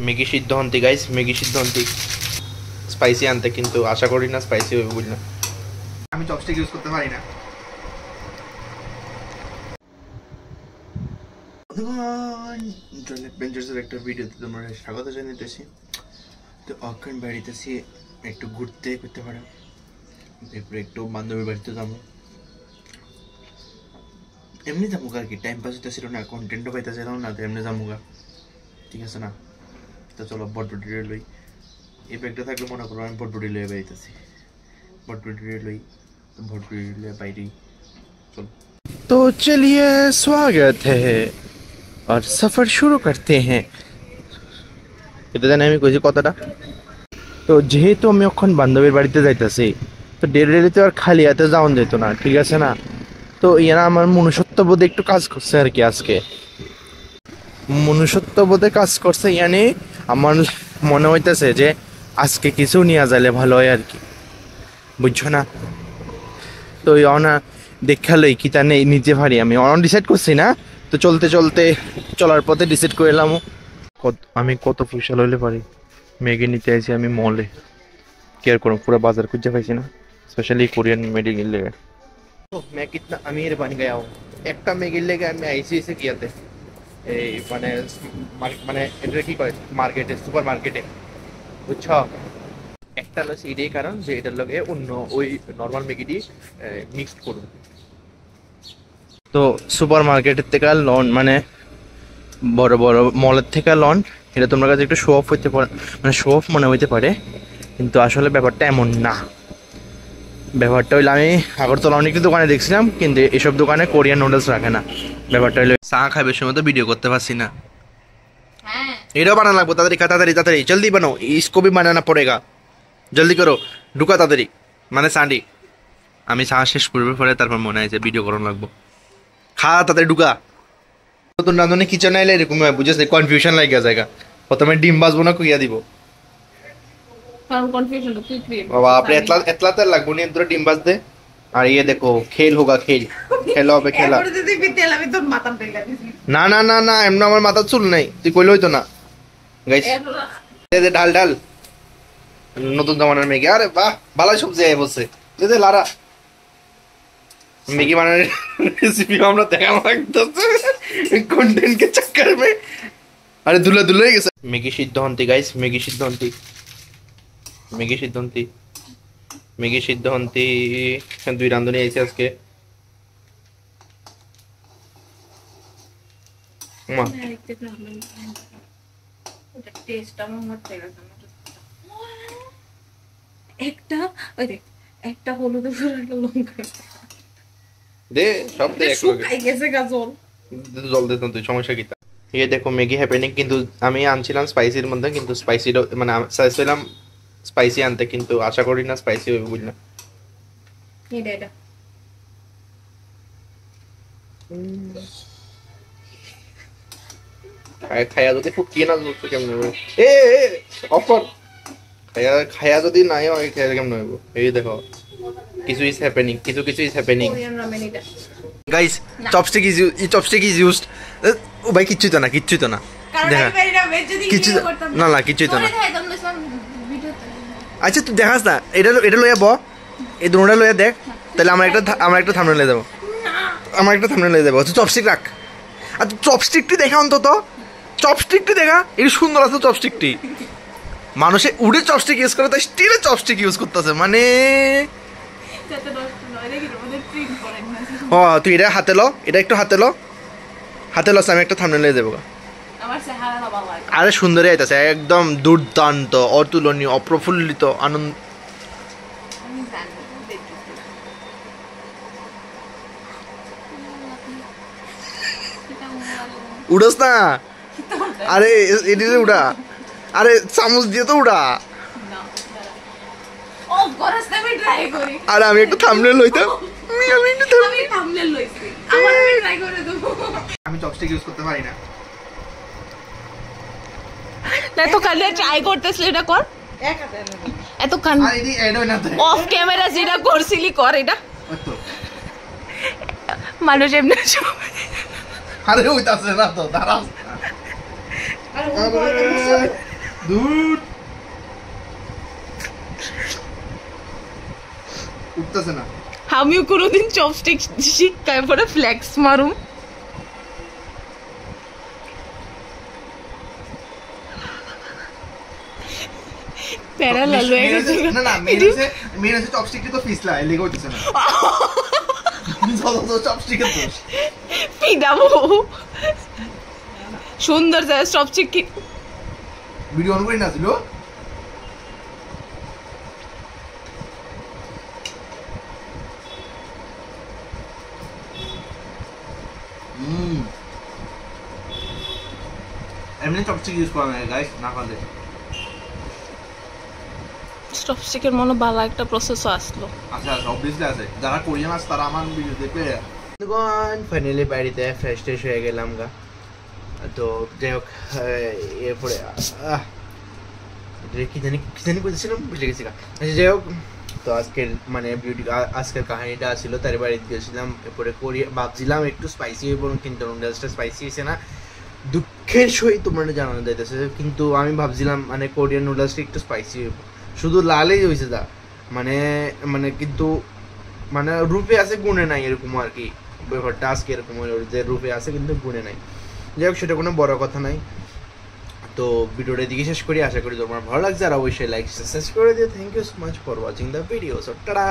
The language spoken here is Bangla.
ম্যাগি সিদ্ধ হন্তি গাইস, ম্যাগি সিদ্ধ হন্তি স্পাইসি আনতে, কিন্তু আশা করি না স্পাইসি হবে বুঝলাম। আমি চপস্টিক ইউজ করতে পারি না। ইন্টারনেট বেঞ্চার্সের একটা ভিডিওতে তোমরা স্বাগত জানাইতেছি। তো অক্ষণ বাড়িতেছি একটু ঘুরতে করতে পারো, এরপরে একটু বান্ধবীর বাড়িতে যাবো, এমনি যাবো আর কি, টাইম পাস হইতেছিল না, কন্টেন্টও পাইতেছিলাম না, তো এমনি যাবো গা, ঠিক আছে না? তো চলো বটবটি লই, এই ব্যাগটা থাকলে মনে করো আমি বটবটি লয়ে বেরিতেছি, बटबटी लई बटबटी ले বাইরে চল। तो चलिए स्वागत है और सफर शुरू करते हैं। এটা জানি আমি কইছি কথাটা। তো যেহেতু আমি এখন বান্ধবীর বাড়িতে যাইতেছি, তো ডেলিতে আর খালি হাতে যাওন যেত না, ঠিক আছে না? তো এরা আমার মনুষ্যত্ববোধে একটু কাজ করছে আর কি, আজকে মনুষ্যত্ববোধে কাজ করছে, ইয়ানি আমার মনে হইতেছে যে আজকে কিছু নিয়ে যাইলে ভালো হয় আর কি, বুঝছো না? তো অনা দেখা লই কি তা নেই নিজে ভারি, আমি অন ডিসাইড করছি না, তো চলতে চলতে চলার পথে ডিসাইড করে এলাম আমি কত পয়সা লইলে পারি। ম্যাগি নিতে আইছি আমি মলে, কেয়ার করুন পুরো বাজার খুঁজে পাইছি না, স্পেশালি কোরিয়ান ম্যাগি লেগে। তো मैं कितना अमीर बन गया हूँ, একটা ম্যাগি লেগে আমি আইসি এসে কিয়াতে এই মানে মানে এটা কি কয় মার্কেটে, সুপার মার্কেটে, বুঝছো? একটা হলো এটাই কারণ যে এটার লগে অন্য ওই নর্মাল ম্যাগিটি মিক্সড করুন। তো সুপার মার্কেটের থেকে লন মানে বড় বড় মলের থেকে লন, এটা তোমার কাছে একটু শো অফ হইতে পারে, মানে শো অফ মনে হইতে পারে, কিন্তু আসলে ব্যাপারটা এমন না। ব্যাপারটা হইলে আমি আগরতলা অনেক দোকানে দেখছিলাম, কিন্তু এসব দোকানে কোরিয়ান নুডলস রাখে না। ব্যাপারটা হইলে চা খাবে সময় তো ভিডিও করতে পারছি না, এটাও বানানো লাগবো, তাড়াতাড়ি তাড়াতাড়ি তাড়াতাড়ি জলদি বানাও, इसको भी बनाना पड़ेगा, জলদি করো, ঢুকা তাড়াতাড়ি, মানে সান্ডি আমি চা শেষ করবে পরে তারপর মনে হয় যে ভিডিও করানো লাগবো, খা তাড়াতাড়ি ঢুকা। নতুন রাঁধুনি কিচেন আইলে এরকম হয়, বুঝেছ? কনফিউশন লাগিয়া জায়গা, প্রথমে ডিম বাজবো না কুইয়া দিব, বাবা আপনি এতলা এতলা তেল লাগবো নি, দুটো ডিম বাজ দে। আর ये देखो खेल होगा, खेल খেলা হবে খেলা। না না না না এমন আমার মাথা চুল নাই, তুই কইলে হইতো না গাইস। দে ঢাল ঢাল, নতুন জমানার ম্যাগি, আরে বাহ ভালো সবজি আই বসে দে দে লারা। ম্যাগি বানানোর রেসিপি আমরা দেখানো লাগতেছে কন্টেন্ট के चक्कर में, আরে দুলা দুলা হয়ে গেছে। ম্যাগি সিদ্ধ হন্তি গাইস, ম্যাগি সিদ্ধ হন্তি, ম্যাগি সিদ্ধ হন্তি, ম্যাগি সিদ্ধ হন্তি। দুই রাঁধুনি আইছে আজকে, মা একটা ওই দেখ একটা হলুদ একটা লঙ্কা দে, সব দে এক লগে খাই গেছে গাজল, জল দে তুই, সমস্যা কি? এই দেখো ম্যাগি হ্যাপেনিং, কিন্তু আমি আনছিলাম স্পাইসির মধ্যে, কিন্তু স্পাইসি মানে চাইছিলাম স্পাইসি আনতে, কিন্তু আশা করি না স্পাইসি হবে বুঝলাম। এটা এটা খায়া যদি ফুকিয়ে না বলতো কেমন হবে? এ অফার খায়া যদি নাই হয় খায়া কেমন হইব? এই দেখো কিছু ইজ হ্যাপেনিং, কিছু কিছু is happening guys. Chopstick is used. ও ভাই কিচ্ছুই তো না, কিচ্ছুই তো না, দেখা কিছু না না কিছুই তো না। আচ্ছা তুই দেখাস না, এটা লইয়া ব, এই দুটোটা লইয়া দেখ, তাহলে আমার একটা থাম্বনেল লয়ে যাবো, আমার একটা থাম্বনেল লয়ে যাবো। তুই চপস্টিক রাখ, আর চপস্টিকটি দেখা অন্তত, চপস্টিকটি দেখা, এই সুন্দর আছে চপস্টিকটি। মানুষে উডে চপস্টিক ইউজ করে, তাই স্টিলের চপস্টিক ইউজ করতেছে, মানে ও তুই এটা হাতে লো, এটা একটু হাতে লো, হাতে লস, আমি একটা থাম্বনেল লয়ে যাবো। আরে সুন্দরই আইতাছে, একদম দুর্দান্ত, অতুলনীয়, অপ্রফুল্লিত, আনন্দ। উড়োস না, আরে এদিকে উড়া, আরে চামচ দিয়ে তো উড়া। আরে আমি একটা থাম্বনেল লইতাম, আমি চপস্টিক ইউজ করতে পারি না। তো কালে ট্রাই করতেছিস, এটা কর, এত কান অফ ক্যামেরা যেটা করছিলি কর, এটা মানুষ এমনি। আরে ওইতাছে না তো, দাঁড়াও দূর উঠতেছে না। আমিও কোনোদিন চপস্টিক শিক্ষায় পরে ফ্লেক্স মারুম। প্যারা লাল হয়ে গেছে। না না মেন আছে চপস্টিক তো পিছলা এর লেগে হইতেছে না। চপস্টিকের দোষ। পিডাবো সুন্দর যায় চপস্টিক কি ভিডিও অন করে না ছিল। এমনি চপস্টিক ইউজ করা যায় গাইস, না পারলে চপস্টিকের মনে ভালো একটা প্রসেসও আসলো। আচ্ছা আচ্ছা অবভিয়াসলি আছে, যারা কোরিয়ান আছে তারা আমার ভিডিও দেখবে। ফাইনালি বাড়িতে ফ্রেশ ট্রেশ হয়ে গেলাম গা। তো যাই হোক এরপরে কি জানি বলছিলাম বুঝে গেছি গা। আচ্ছা যাই হোক, তো আজকের মানে আজকের কাহিনীটা ছিল তার বাড়িতে গেছিলাম। এরপরে কোরিয়া ভাবছিলাম একটু স্পাইসি হইব, কিন্তু নুডলসটা স্পাইসি হয়েছে না, দুঃখের সহিত তোমরা জানানো যাইতেছে। কিন্তু আমি ভাবছিলাম মানে কোরিয়ান নুডলসটা একটু স্পাইসি হইব, শুধু লালই হয়েছে যা মানে মানে কিন্তু মানে রূপে আছে গুণে নাই, এরকম আর কি ব্যাপারটা আজকে এরকম হলো যে রূপে আছে কিন্তু গুণে নাই। যাই হোক সেটা কোনো বড় কথা নাই। তো ভিডিওটা দিকে শেষ করি, আশা করি তোমার ভালো লাগছে, আর অবশ্যই লাইক সাবস্ক্রাইব করে দিও। Thank you so much for watching the video. So tata.